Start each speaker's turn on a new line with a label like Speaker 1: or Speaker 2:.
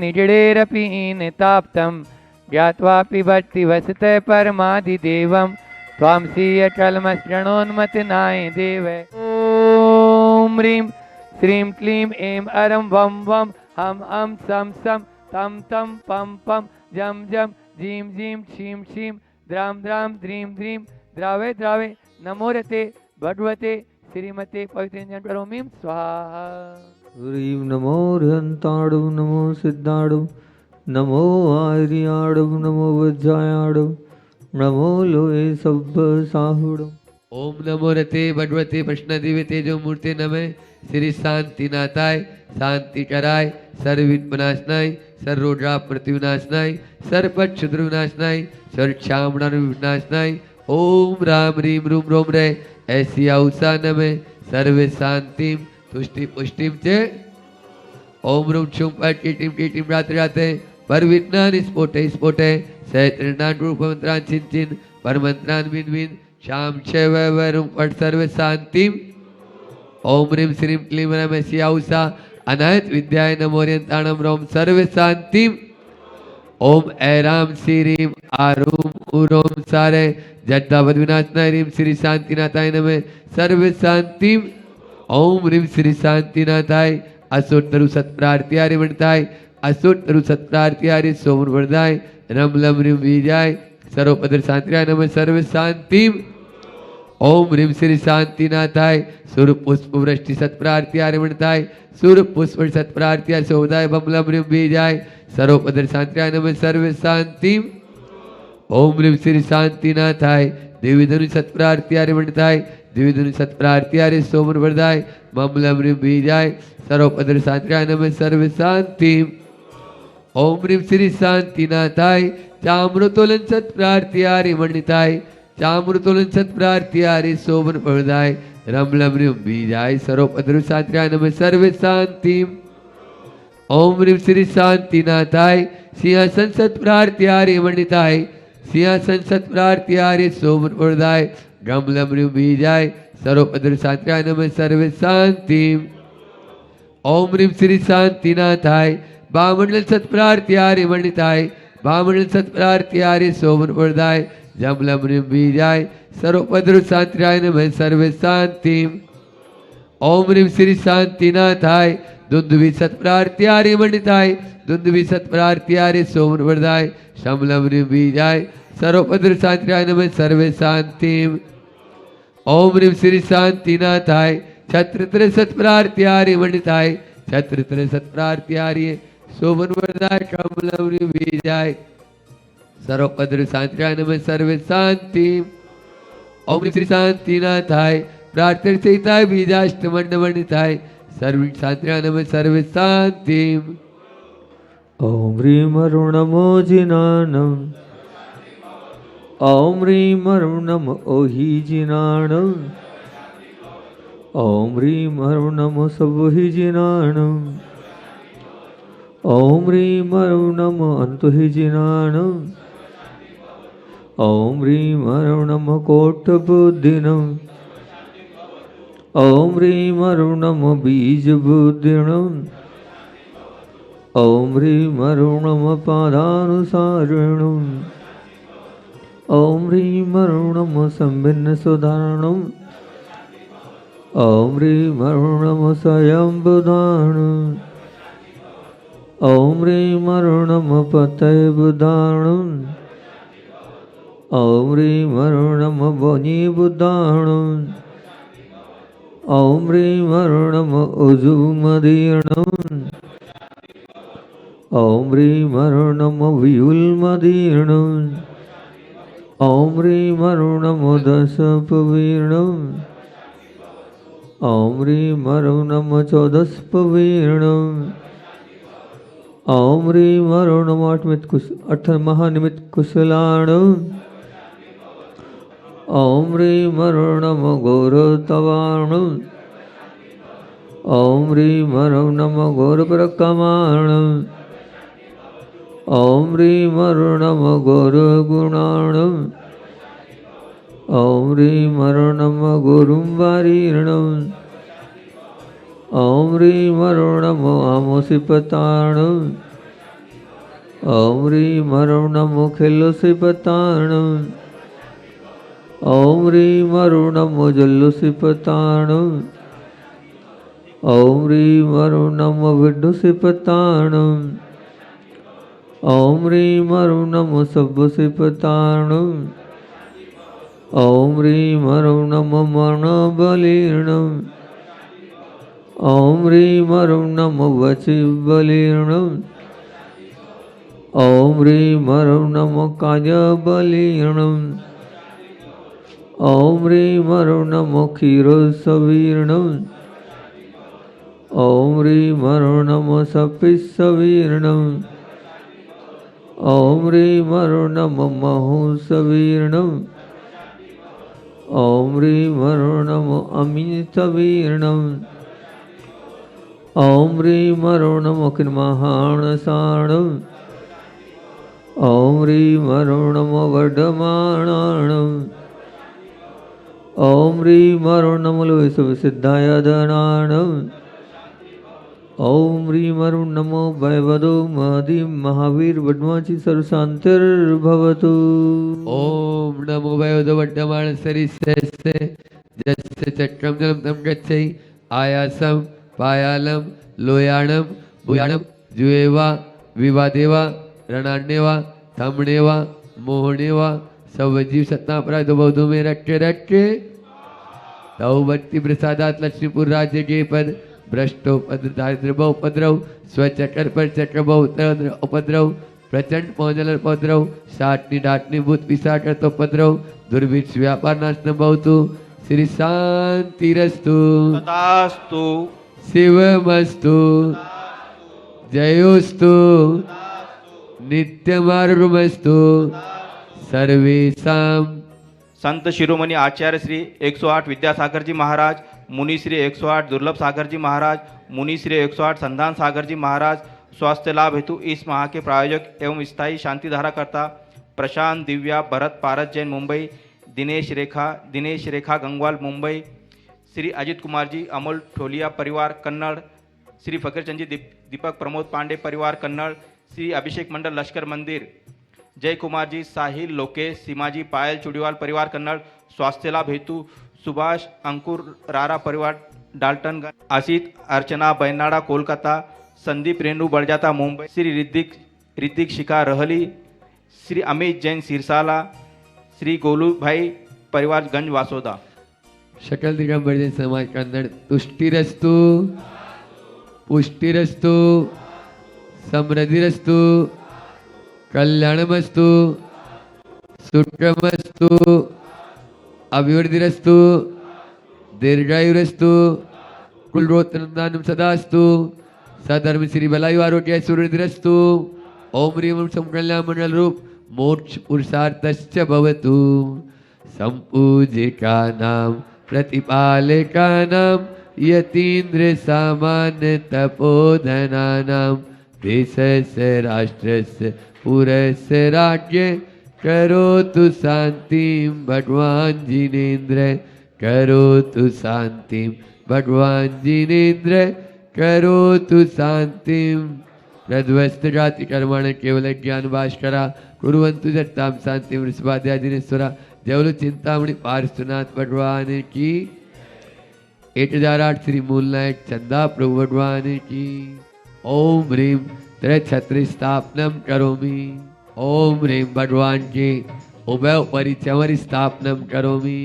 Speaker 1: निजडेरपि निताप्तं ज्ञात्वा पिबत्ति वसते परमाधिदेवं त्वां सीयचलमसृणोन्मतिनाय देव। ॐ ह्रीं श्रीं क्लीं ऐं अरं वं वं हम अं सं सं तं तं पं पं जं जं जीं जीं क्षीं क्षीं द्रां द्रां द्रीं द्रीं द्रावे द्रावे नमोरते भगवते श्रीमते पवित्र करोमि स्वाहा।
Speaker 2: ह्रीं नमो हृहन्ताडु नमो सिद्धाडु नमो आर्याडु नमो वज्रायाडु नमो लोहे सब्ब साहुडु।
Speaker 3: ओम नमो रते भगवते प्रश्नदिव्य तेजो मूर्ते नमः। श्री शांतिनाथाय शांति कराय सर्वविघ्नविनाशनाय सर्वरोगाप मृत्युविनाशनाय सर्वक्षुद्र विनाशनाय सर्वक्षामणा विनाशनाय ओम राम रीम रूम रोम रे ऐसी औसा नमः सर्वे शांतिम तुष्टि पुष्टिम च ओम रूम छुम टीम रात राते पर विज्ञान स्फोटे सहस्रनाम रूप मंत्रान चिन चिन पर मंत्रान विन विन श्याम वैवरुम पट सर्व शांतिम ओम ह्रीं श्रीं क्लीं रम ऐसा अनायत विद्याय नमोरियंताणम रोम सर्व शांतिम ओम ऐराम श्रीं आरूम उरोम सारे जड्डावद विनाशनाय ह्रीं श्री शांतिनाथाय नमः सर्व शांतिम ओम ह्रीं श्री शांतिनाथाय असोत्तरु सत्प्रार्थियारि वणताय असोत्तरु सत्प्रार्थियारि सोमर वरदाय रम लम ह्रीं बीजाय सर्वपदर शांतिराय नमः सर्व शांतिम ओम ह्रीं श्री शांतिनाथाय सूर्य पुष्प वृष्टि सत्प्रार्थियारि वणताय सूर्य पुष्प सत्प्रार्थियारि सोमदाय बम लम ह्रीं बीजाय सर्वपदर शांतिराय नमः सर्व शांतिम ओम ह्रीं श्री शांतिनाथाय देवीधनु सत्प्रार्थियारि वणताय देवीधनु सत्प्रार्थियारि सोमर वरदाय मम लम ह्रीं बीजाय सर्वपदर शांतिराय नमः सर्व शांतिम ओम ह्रीं श्री शांतिनाथाय चामृतोलन सत्प्रार्थियारि वणिताय चामृतोलन सत्प्रार्थियारि सोमन वरदाय रम लम ह्रीं बीजाय सर्वपदर शांतिराय नमः सर्व शांतिम ओम ह्रीं श्री शांतिनाथाय सिंहासन सत्प्रार्थियारि वणिताय सिंहासन सत्प्रार्थियारि सोमन वरदाय रम लम ह्रीं बीजाय सर्वपदर शांतिराय नमः सर्व शांतिम ओम ह्रीं श्री शांतिनाथाय बामंडल सत्प्रार्थियारि वणिताय बामंडल सत्प्रार्थियारि सोमन वरदाय जम लम ह्रीं बीजाय सर्वपदर शांतिराय नमः सर्व शांतिम ओम ह्रीं श्री शांतिनाथाय दुंदुभि सत्प्रार्थियारि वणिताय दुंदुभि सत्प्रार्थियारि सोमन वरदाय शम लम ह्रीं बीजाय सर्वपदर शांतिराय नमः सर्व शांतिम ओम ह्रीं श्री शांतिनाथाय छत्रत्र सत्प्रार्थियारि वणिताय छत्रत्र सत्प्रार्थियारि सोमन वरदाय शम लम ह्रीं बीजाय सर्वपदर शांतिराय नमः सर्व शांतिम ओम ह्रीं श्री शांतिनाथाय प्रार्थना सहिताय बीजाष्टमंड वणिताय सर्व शांतिराय नमः सर्व शांतिम
Speaker 2: ओम ह्रीं अरुणमो जिनानम ओम ह्रीं अरुणम ओहि जिनाणम ओम ह्रीं अरुणम सबहि जिनाणम ओम ह्रीं अरुणम अंतहि जिनाणम ओम ह्रीं अरुणम कोटबुद्धिनम ओम ह्रीं अरुणम बीजबुद्धिनम ओम ह्रीं अरुणम पादानुसारिणम ओम ह्रीं अरुणम संभिन्न सुधारणम ओम ह्रीं अरुणम स्वयंबुधारणम ओम ह्रीं अरुणम पतय बुधारणम ओम ह्रीं अरुणम बोनि बुधारणम ओम ह्रीं अरुणम उजुमदीर्णम ओम ह्रीं अरुणम व्यूलमदीर्णम ओम ह्रीं अरुणम दशपवीर्णम ओम ह्रीं अरुणम चौदशपवीर्णम ओम ह्रीं अरुणम अठ महानिमित कुशलाणम ओम ह्रीं अरुणम घोरतवाणम ओम ह्रीं अरुणम घोरप्रकमाणम ओम ह्रीं अरुणम घोरगुणाणम ओम ह्रीं अरुणम गुरुंवारीर्णम ओम ह्रीं अरुणम आमोसिपताणम ॐ ह्रीं हरं नमो खिल्लुसि पताणं ॐ ह्रीं हरं नमो जल्लुसि पताणं ॐ ह्रीं हरं नमो विड्डुसि पताणं ॐ ह्रीं हरं नमो सब्बुसि पताणं ॐ ह्रीं हरं नमो मरणबलीर्णं ॐ ह्रीं हरं नमो वचिबलीर्णं ॐ ह्रीं हरं नमो कायबलीर्णं ॐ ह्रीं हरं नमो क्षीरोत्सवीर्णं ॐ ह्रीं हरं नमो सपिस्सवीर्णं ॐ ह्रीं हरं नमो महोत्सवीर्णं ॐ ह्रीं हरं नमो अमितवीर्णं ॐ ह्रीं हरं नमो किन्महाणसाणं ॐ ह्रीं हरं नमो वर्धमानाणं ॐ ह्रीं हरं नमो विश्वसिद्धाय धनाणं ॐ ह्रीं हरं नमो भयवदो महदी महावीर वड्माची सर्वशान्तिर्भवतु
Speaker 3: ओम नमो वयोधो वर्धमान सरिस्य जस्य चक्रम जलम तम गच्छै आयासम पायालम लोयाणम भूयाणम जुएवा विवादेवा रणान्यवा थमणेवा मोहनेवा सवजीव सत्तापराध बौद्धों में रट्टे रट्टे तौबत्ती प्रसादात लक्ष्मीपुर राज्य के पद भ्रष्टोपद्र दारिद्र उपद्रव स्वचक्र पर चक्र उपद्रव प्रचंड पौजल उपद्रव साटनी डाटनी भूत पिशाच उपद्रव दुर्भिक्ष व्यापार नाशन बहुतु श्री शांतिरस्तु
Speaker 4: तथास्तु
Speaker 3: शिवमस्तु जयोस्तु नित्यमारुमस्तु सर्वेषां
Speaker 4: संत शिरोमणि आचार्य श्री 108 विद्यासागर जी महाराज, मुनि श्री 108 दुर्लभ सागर जी महाराज, मुनि श्री 108 संधान सागर जी महाराज स्वास्थ्य लाभ हेतु इस माह के प्रायोजक एवं स्थायी शांति धारा करता प्रशांत, दिव्या, भरत, पारस जैन मुंबई, दिनेश रेखा गंगवाल मुंबई, श्री अजित कुमार जी अमोल ठोलिया परिवार कन्नड़, श्री फकीरचंद जी दीपक प्रमोद पांडे परिवार कन्नड़, श्री अभिषेक मंडल लश्कर मंदिर, जय कुमार जी साहिल लोकेश सीमाजी पायल चुड़ीवाल परिवार कन्नड़ स्वास्थ्य लाभ हेतु सुभाष अंकुर रारा परिवार डाल्टनगंज, आसित अर्चना बैनाड़ा कोलकाता, संदीप रेणु बड़जाता मुंबई, श्री ऋतिक शिखा रहली, श्री अमित जैन सिरसाला, श्री गोलू भाई परिवार गंज वासोदा।
Speaker 3: सकल दिगंबर जैन समाज कन्नड़ तुष्टिरस्तु पुष्टिरस्तु समृद्धिरस्तु कल्याणमस्तु सुखमस्तु अभिवृद्धिरस्तु दीर्घायुरस्तु कुलरोत्तरदानं सदास्तु सधर्म श्री बलायु आरोग्य ऐश्वर्यरस्तु ओम ह्रीं संकल्याण मंडल रूप मोक्ष पुरुषार्थश्च भवतु संपूजिकानां प्रतिपालकानां यतीन्द्र सामान्य तपोधनानां देशस्य राष्ट्रस्य पुरस्य राज्य करोतु शांतिं भगवान जिनेन्द्र करोतु शांतिं भगवान जिनेन्द्र करोतु शांतिं रध्वस्त जाति कर्माण केवल ज्ञान भास्करा कुर्वन्तु जट्टां शांतिं वृषभाद्या जिनेश्वरा देवलु चिंतामणि पार्श्वनाथ भगवान की 1008 श्री मूलनायक चंदा प्रभु भगवान की ओम ह्रीं त्रिछत्र स्थापनम करोमि ओम ह्रीं भगवान के उभय परिचमर स्थापनम करोमि।